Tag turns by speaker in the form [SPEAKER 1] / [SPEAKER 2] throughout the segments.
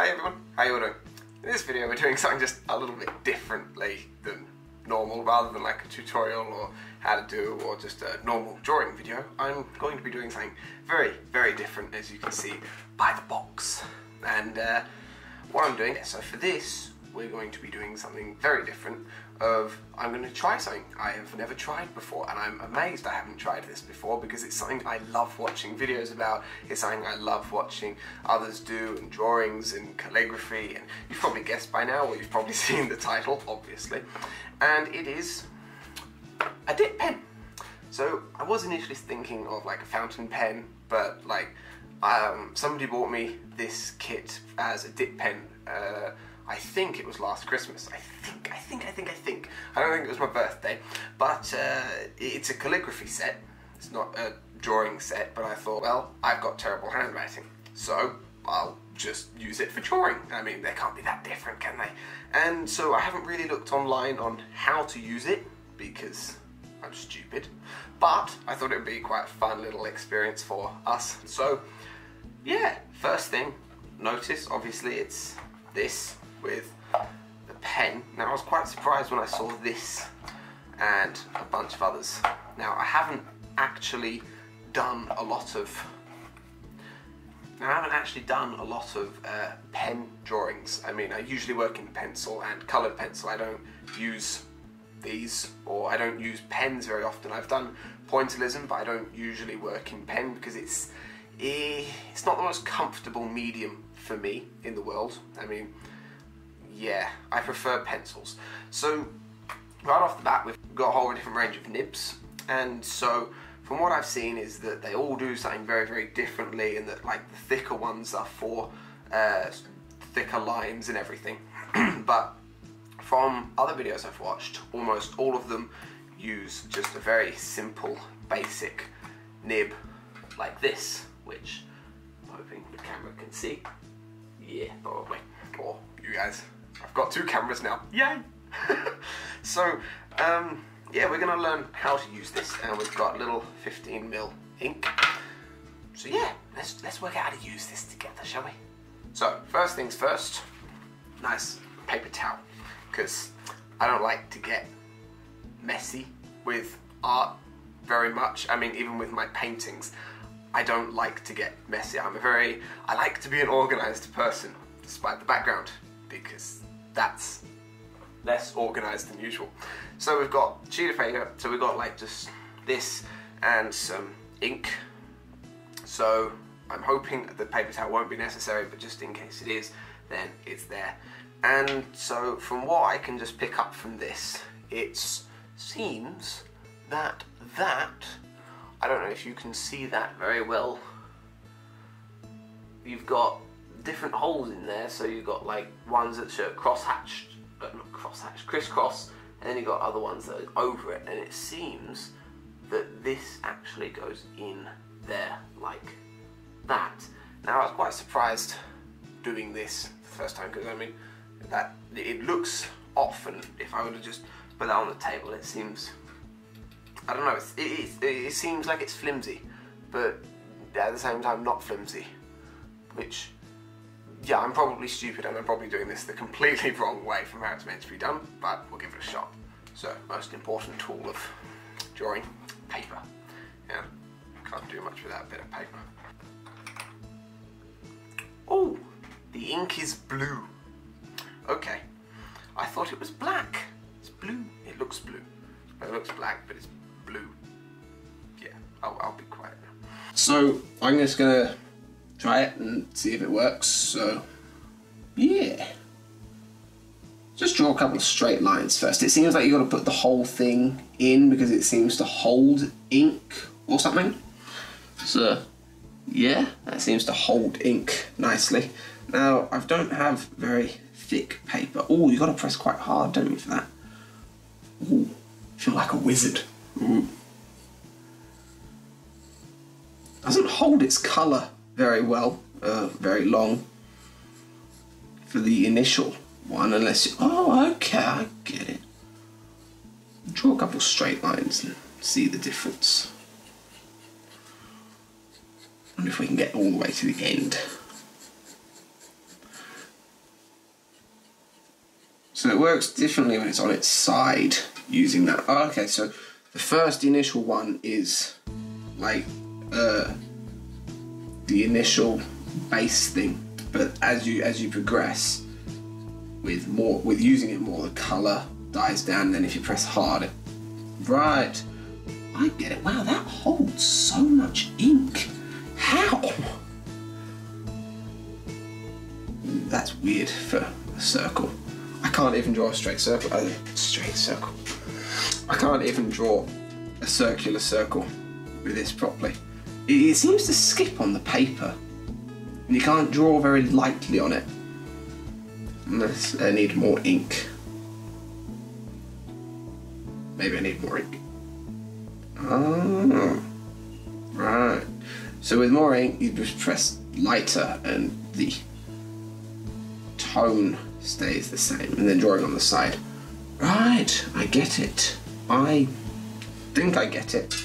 [SPEAKER 1] Hey everyone, how you all doing? In this video we're doing something just a little bit differently than normal. Rather than like a tutorial or how to do or just a normal drawing video, I'm going to be doing something very, very different, as you can see by the box. And what I'm doing, so for this we're going to be doing something very different. I'm going to try something I have never tried before, and I'm amazed I haven't tried this before because it's something I love watching videos about. It's something I love watching others do, and drawings and calligraphy, and you've probably guessed by now, or you've probably seen the title, obviously, and it is a dip pen. So I was initially thinking of like a fountain pen, but like somebody bought me this kit as a dip pen. I think it was last Christmas. I think. I don't think it was my birthday, but it's a calligraphy set. It's not a drawing set, but I thought, well, I've got terrible handwriting, so I'll just use it for drawing. I mean, they can't be that different, can they? And so I haven't really looked online on how to use it because I'm stupid, but I thought it would be quite a fun little experience for us. So yeah, first thing, notice obviously it's this with the pen. Now I was quite surprised when I saw this and a bunch of others. Now I haven't actually done a lot of pen drawings. I mean, I usually work in pencil and coloured pencil. I don't use these, or I don't use pens very often. I've done pointillism, but I don't usually work in pen because it's not the most comfortable medium for me in the world. I mean, yeah, I prefer pencils. So right off the bat, we've got a whole different range of nibs, and so from what I've seen is that they all do something very, very differently, and that like the thicker ones are for thicker lines and everything. But from other videos I've watched, almost all of them use just a very simple, basic nib like this, which I'm hoping the camera can see. Yeah, probably. Or you guys. I've got two cameras now. Yay! So, yeah, we're going to learn how to use this, and we've got little 15mm ink. So yeah, let's work out how to use this together, shall we? So, first things first, nice paper towel, because I don't like to get messy with art very much. I mean, even with my paintings, I don't like to get messy. I like to be an organised person, despite the background, because that's less organised than usual. So we've got a sheet of paper, so we've got like just this and some ink. So I'm hoping the paper towel won't be necessary, but just in case it is, then it's there. And so from what I can just pick up from this, it seems that I don't know if you can see that very well. You've got different holes in there, so you've got like ones that are crisscross, and then you've got other ones that are over it, and it seems that this actually goes in there like that. Now I was quite surprised doing this the first time, because I mean, that it looks off, and if I were to just put that on the table, it seems, I don't know, it seems like it's flimsy, but at the same time not flimsy, which, yeah, I'm probably stupid, and I'm probably doing this the completely wrong way from how it's meant to be done, but we'll give it a shot. So, most important tool of drawing, paper. Yeah, can't do much without a bit of paper. Oh, the ink is blue. Okay, I thought it was black. It's blue. It looks blue. It looks black, but it's blue. Yeah, I'll be quiet now. So, I'm just gonna try it and see if it works. So yeah, just draw a couple of straight lines first. It seems like you've got to put the whole thing in because it seems to hold ink or something. So yeah, that seems to hold ink nicely. Now I don't have very thick paper. Oh, you got to press quite hard, don't you, for that? Ooh, feel like a wizard. Ooh. Doesn't hold its colour very well, very long for the initial one, unless you, oh, okay, I get it. Draw a couple straight lines and see the difference. Wonder if we can get all the way to the end. So it works differently when it's on its side using that. Oh, okay, so the first initial one is like the initial base thing, but as you progress with using it more, the colour dies down, and then if you press hard, it... Right, I get it. Wow, that holds so much ink. How? That's weird for a circle. I can't even draw a straight circle. I can't even draw a circular circle with this properly. It seems to skip on the paper, and you can't draw very lightly on it. Unless I need more ink. Maybe I need more ink. Oh, right. So with more ink, you just press lighter and the tone stays the same, and then drawing on the side. Right, I get it. I think I get it.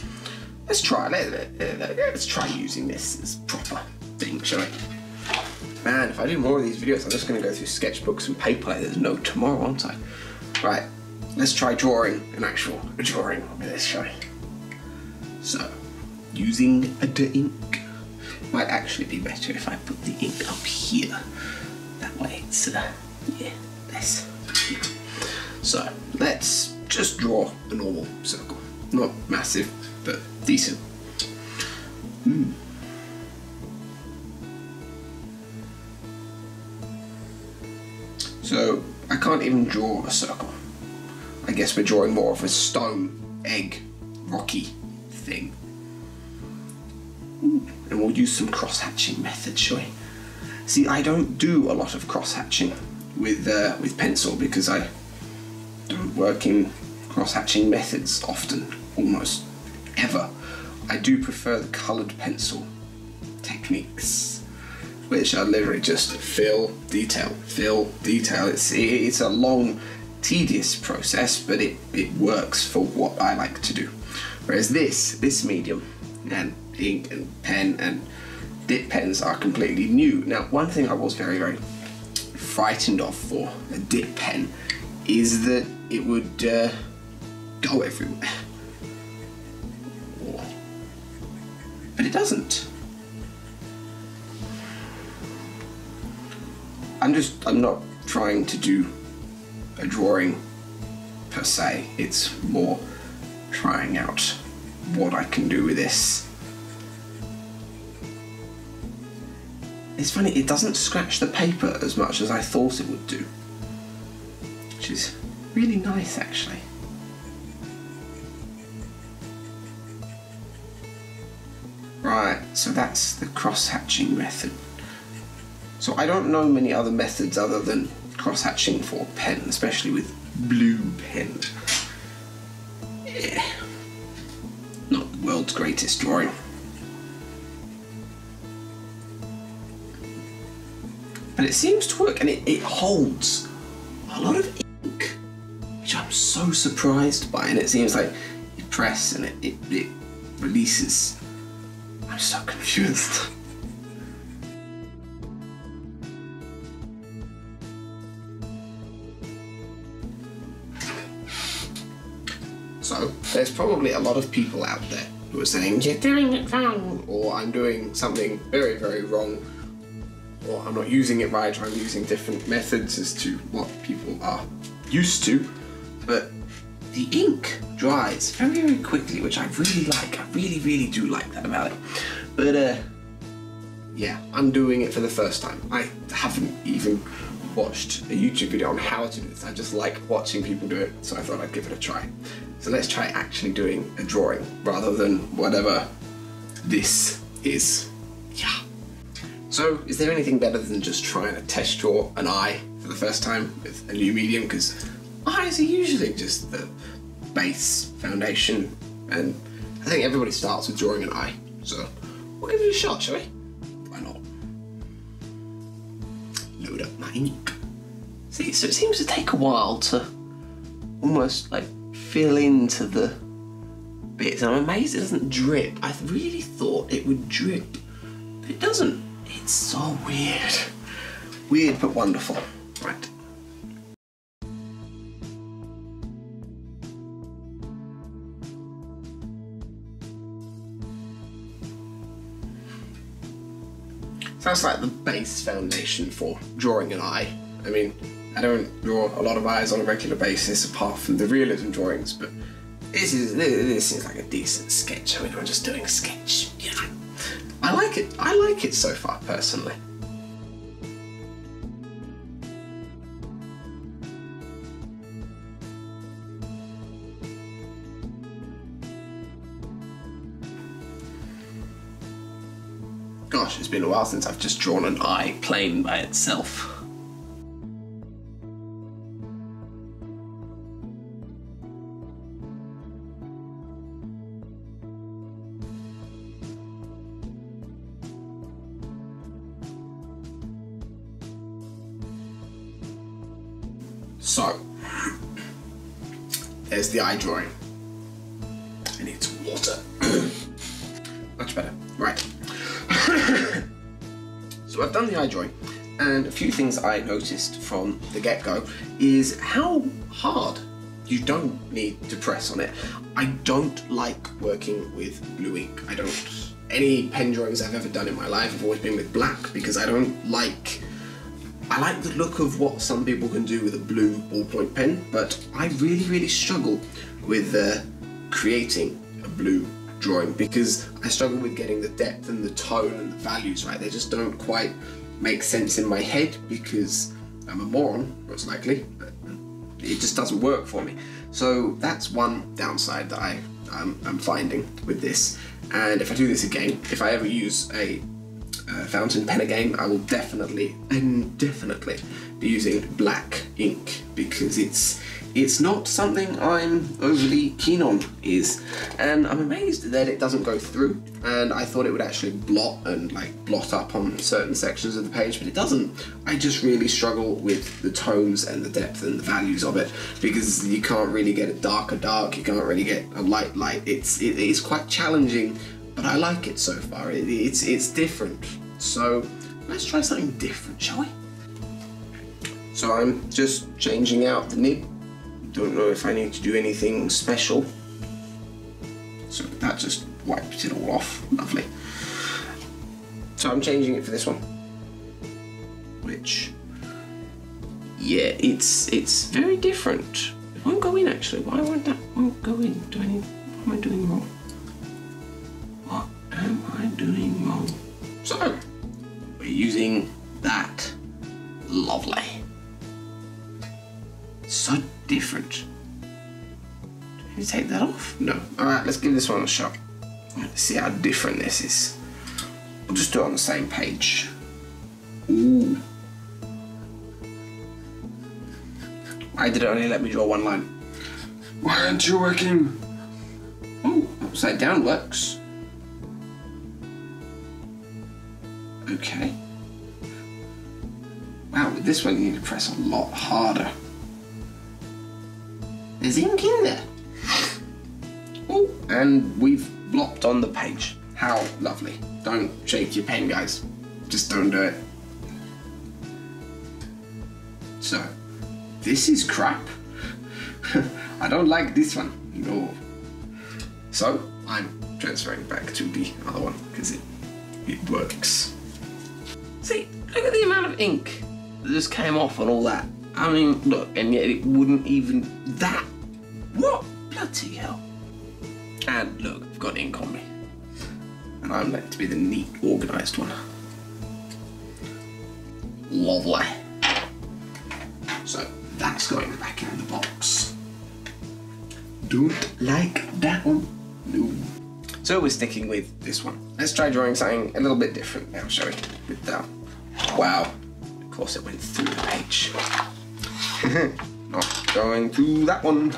[SPEAKER 1] Let's try. Let's try using this as proper thing, shall we? Man, if I do more of these videos, I'm just going to go through sketchbooks and paper like there's no tomorrow, aren't I? Right, let's try drawing an actual drawing with this, shall we? So, using the ink. Might actually be better if I put the ink up here. That way it's, yeah, this. So, let's just draw a normal circle. Not massive, but decent. So, I can't even draw a circle. I guess we're drawing more of a stone, egg, rocky thing. And we'll use some cross-hatching methods, shall we? See, I don't do a lot of cross-hatching with pencil because I don't work in cross-hatching methods often, almost ever. I do prefer the coloured pencil techniques, which are literally just fill, detail, fill, detail. It's a long, tedious process, but it works for what I like to do. Whereas this medium, and ink and pen and dip pens are completely new. Now, one thing I was very, very frightened of for a dip pen is that it would go everywhere. But it doesn't. I'm not trying to do a drawing per se. It's more trying out what I can do with this. It's funny, it doesn't scratch the paper as much as I thought it would do, which is really nice actually. Right, so that's the cross-hatching method. So I don't know many other methods other than cross-hatching for pen, especially with blue pen. Yeah. Not the world's greatest drawing. But it seems to work, and it holds a lot of ink, which I'm so surprised by. And it seems like you press and it releases. I'm so confused. So, there's probably a lot of people out there who are saying, you're doing it wrong, or I'm doing something very, very wrong, or I'm not using it right, or I'm using different methods as to what people are used to. But the ink dries very, very quickly, which I really like. I really, really do like that about it. But, yeah, I'm doing it for the first time. I haven't even watched a YouTube video on how to do this. I just like watching people do it, so I thought I'd give it a try. So let's try actually doing a drawing rather than whatever this is. Yeah. So, is there anything better than just trying to test draw an eye for the first time with a new medium? Because eyes are usually just the base foundation, and I think everybody starts with drawing an eye. So, we'll give it a shot, shall we? Why not? Load up my ink. See, so it seems to take a while to almost like fill into the bits. I'm amazed it doesn't drip. I really thought it would drip, but it doesn't. It's so weird. Weird but wonderful. Right. almost like the base foundation for drawing an eye. I mean, I don't draw a lot of eyes on a regular basis apart from the realism drawings, but this seems like a decent sketch. I mean, I'm just doing a sketch, you know. I like it. I like it so far, personally. Gosh, it's been a while since I've just drawn an eye plain by itself. So, there's the eye drawing. I need some water. Much better. Right. So I've done the eye drawing, and a few things I noticed from the get-go is how hard you don't need to press on it. I don't like working with blue ink. Any pen drawings I've ever done in my life have always been with black because I like the look of what some people can do with a blue ballpoint pen, but I really struggle with creating a blue drawing because I struggle with getting the depth and the tone and the values right. They just don't quite make sense in my head because I'm a moron, most likely. It just doesn't work for me. So that's one downside that I'm finding with this. And if I do this again, if I ever use a fountain pen again, I will definitely be using black ink because it's not something I'm overly keen on, and I'm amazed that it doesn't go through, and I thought it would actually blot up on certain sections of the page, but it doesn't. I just really struggle with the tones and the depth and the values of it because you can't really get a dark, you can't really get a light. It is quite challenging, but I like it so far. It's different, so let's try something different, shall we? So I'm just changing out the nib. Don't know if I need to do anything special. So that just wiped it all off. Lovely. So I'm changing it for this one. Which, yeah, it's very different. It won't go in actually. Why won't that go in? What am I doing wrong? What am I doing wrong? So, we're using that. Lovely. So different. Did you take that off? No. Alright, let's give this one a shot. Let's see how different this is. We'll just do it on the same page. Ooh. Why did it only let me draw one line? Why aren't you working? Oh, upside down works. Okay. Wow, with this one you need to press a lot harder. There's ink in there. Oh, and we've blopped on the page. How lovely. Don't shake your pen, guys. Just don't do it. So, this is crap. I don't like this one. No. So, I'm transferring back to the other one because it works. See, look at the amount of ink that just came off and all that. I mean, look, and yet it wouldn't even that. What? Bloody hell. And look, I've got ink on me. And I'm meant to be the neat, organised one. Lovely. So, that's going back in the box. Don't like that one. No. So we're sticking with this one. Let's try drawing something a little bit different now, shall we? With that. Wow. Of course it went through the page. Not going to that one. No.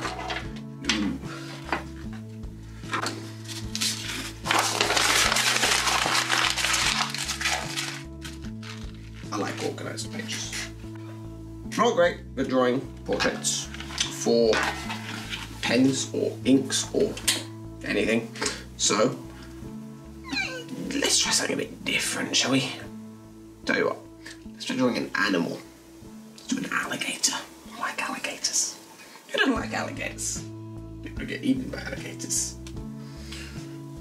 [SPEAKER 1] I like organised pages. Not great at drawing portraits for pens or inks or anything. So, let's try something a bit different, shall we? Tell you what, let's try drawing an animal. Let's do an alligator. I like alligators. Who doesn't like alligators? People get eaten by alligators.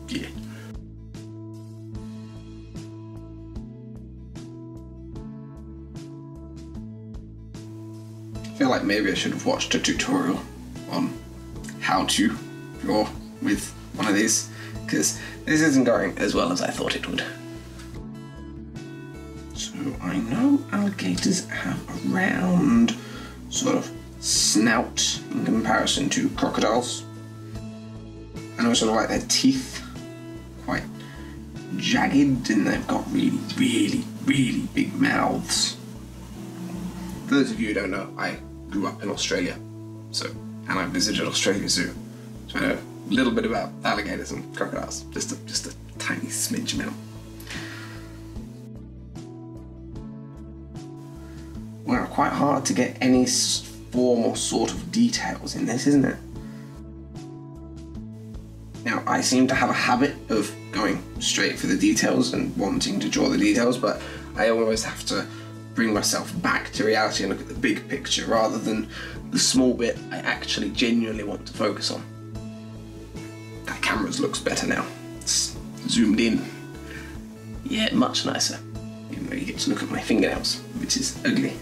[SPEAKER 1] Yeah.
[SPEAKER 2] feel like maybe I should have watched a tutorial on how to draw with one of these, because this isn't going as well as I thought it would. So I know alligators have a round sort of snout in comparison to crocodiles. And I sort of like their teeth quite jagged, and they've got really, really, really big mouths. For those of you who don't know, I grew up in Australia, and I visited Australia Zoo, so I know a little bit about alligators and crocodiles, just a tiny smidge amount. Wow, quite hard to get any form or sort of details in this, isn't it? Now, I seem to have a habit of going straight for the details and wanting to draw the details, but I always have to bring myself back to reality and look at the big picture rather than the small bit I actually genuinely want to focus on. That camera looks better now. It's zoomed in. Yeah, much nicer. Even though you get to look at my fingernails, which is ugly.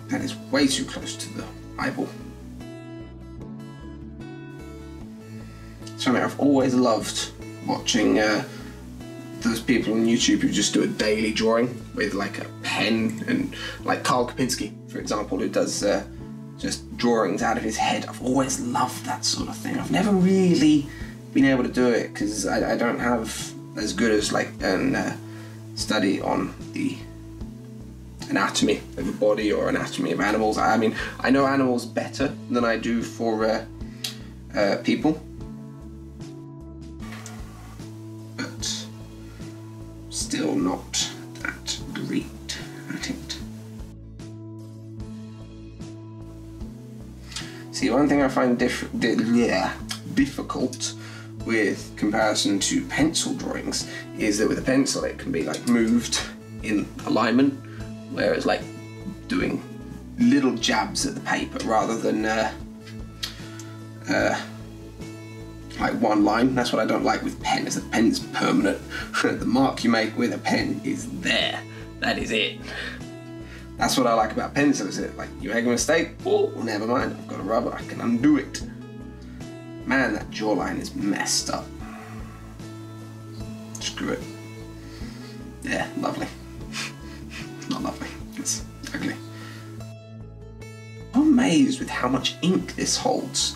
[SPEAKER 2] That is way too close to the eyeball. So I've always loved watching those people on YouTube who just do a daily drawing with like a pen, and like Carl Kapinski, for example, who does just drawings out of his head. I've always loved that sort of thing. I've never really been able to do it because I don't have as good as like an study on the anatomy of a body or anatomy of animals. I mean, I know animals better than I do for people. But still not that great at it. See, one thing I find difficult with comparison to pencil drawings is that with a pencil it can be like moved in alignment, whereas like doing little jabs at the paper rather than like one line. That's what I don't like with pen, is that pen's permanent. The mark you make with a pen is there. That is it. That's what I like about pencil, is it? Like, you make a mistake, oh, never mind, I've got a rubber, I can undo it. Man, that jawline is messed up. Screw it. Yeah, lovely. Not lovely, it's ugly. I'm amazed with how much ink this holds.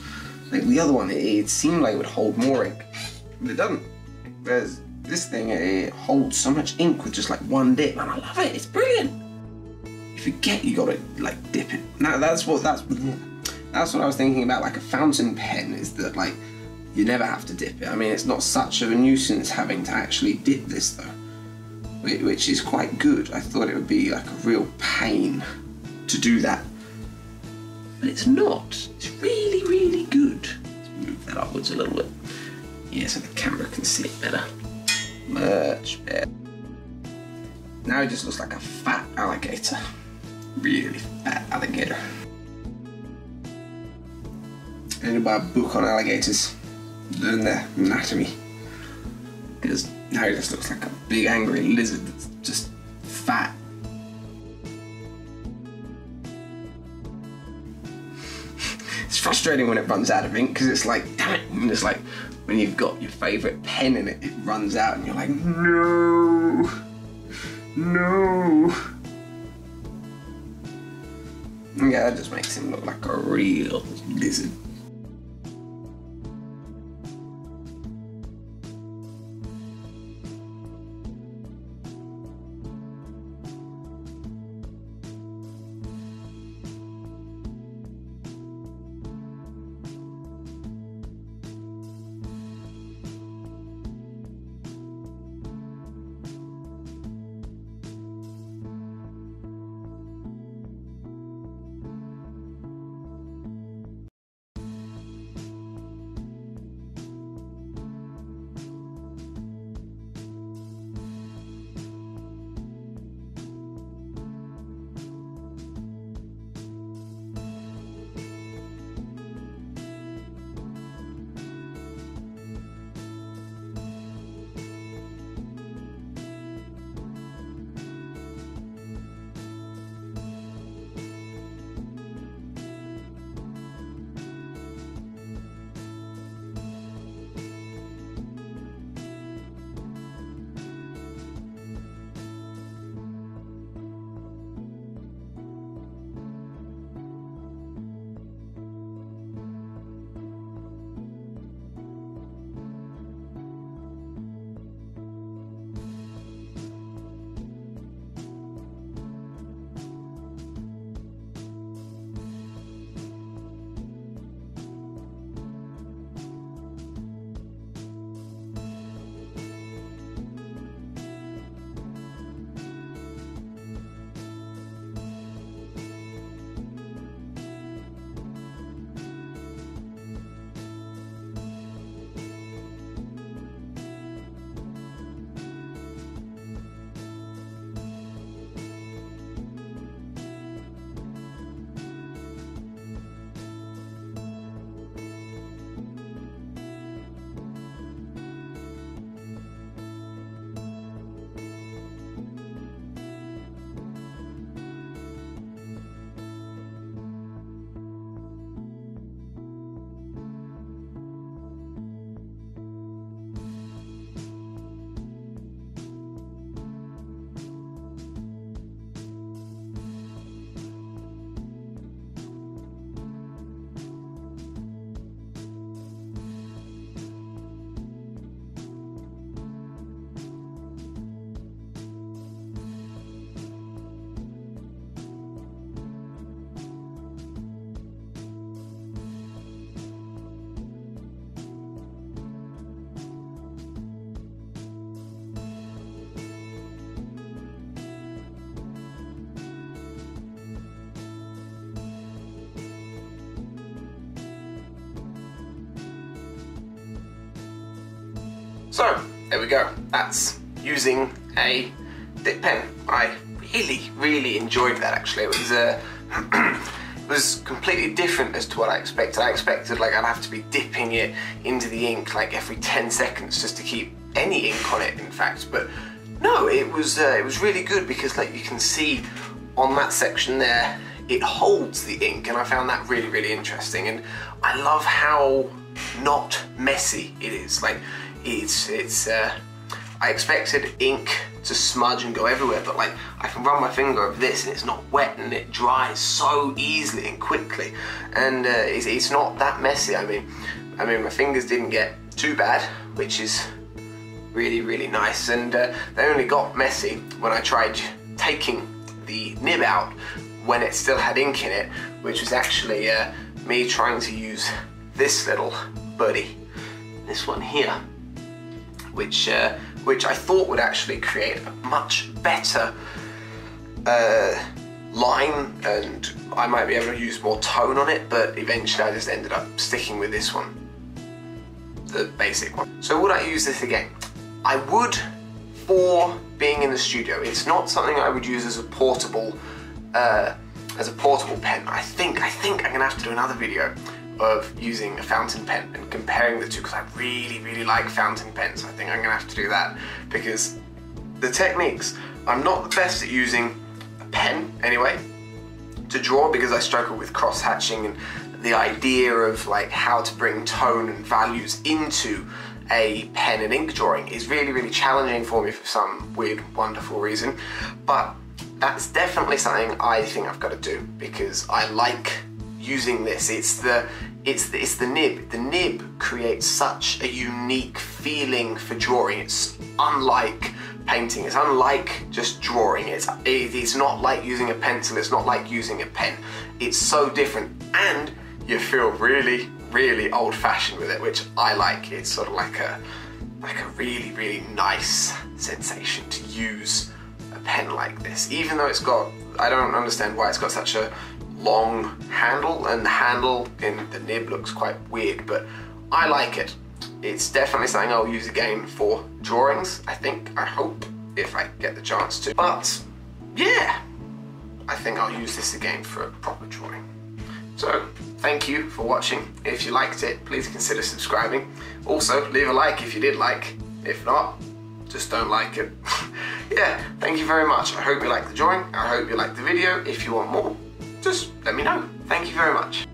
[SPEAKER 2] Like the other one, it seemed like it would hold more ink, but it doesn't. Whereas this thing, it holds so much ink with just like one dip, and I love it, it's brilliant. You forget you gotta like dip it. Now that's what I was thinking about, like a fountain pen, is that like you never have to dip it. I mean, it's not such of a nuisance having to actually dip this though, which is quite good. I thought it would be like a real pain to do that, but it's not. It's really, really good. Let's move that upwards a little bit. Yeah, so the camera can see it better. Much better. Now it just looks like a fat alligator. Really fat alligator. I need to buy a book on alligators. Learn their anatomy. Because now it just looks like a big angry lizard that's just fat. It's frustrating when it runs out of ink, because it's like, damn it, and it's like when you've got your favourite pen and it runs out and you're like, no, no. Yeah, that just makes him look like a real lizard.
[SPEAKER 1] there we go. That's using a dip pen. I really enjoyed that actually. It was it was completely different as to what I expected. I expected like I'd have to be dipping it into the ink like every 10 seconds just to keep any ink on it, in fact. But no, it was really good because like you can see on that section there, it holds the ink, and I found that really interesting. And I love how not messy it is. Like it's I expected ink to smudge and go everywhere, but like I can run my finger over this and it's not wet and it dries so easily and quickly, and it's not that messy. I mean my fingers didn't get too bad, which is really nice, and they only got messy when I tried taking the nib out when it still had ink in it, which was actually me trying to use this little buddy, this one here, which I thought would actually create a much better line, and I might be able to use more tone on it, but eventually I just ended up sticking with this one, the basic one. So would I use this again? I would, for being in the studio. It's not something I would use as a portable pen. I think I'm gonna have to do another video of using a fountain pen and comparing the two, because I really like fountain pens. I think I'm gonna have to do that because the techniques, I'm not the best at using a pen anyway to draw, because I struggle with cross hatching, and the idea of like how to bring tone and values into a pen and ink drawing is really challenging for me for some weird wonderful reason. But that's definitely something I think I've got to do because I like using this. It's the nib. The nib creates such a unique feeling for drawing. It's unlike painting. It's unlike just drawing. It's not like using a pencil. It's not like using a pen. It's so different, and you feel really old-fashioned with it, which I like. It's sort of like a really nice sensation to use a pen like this, even though it's got, I don't understand why it's got such a long handle, and the handle in the nib looks quite weird, but I like it. It's definitely something I'll use again for drawings, I hope, if I get the chance to. But yeah, I think I'll use this again for a proper drawing. So thank you for watching. If you liked it, please consider subscribing. Also, leave a like if you did like. If not, just don't like it. Yeah, thank you very much. I hope you liked the drawing. I hope you liked the video. If you want more, just let me know. Thank you very much.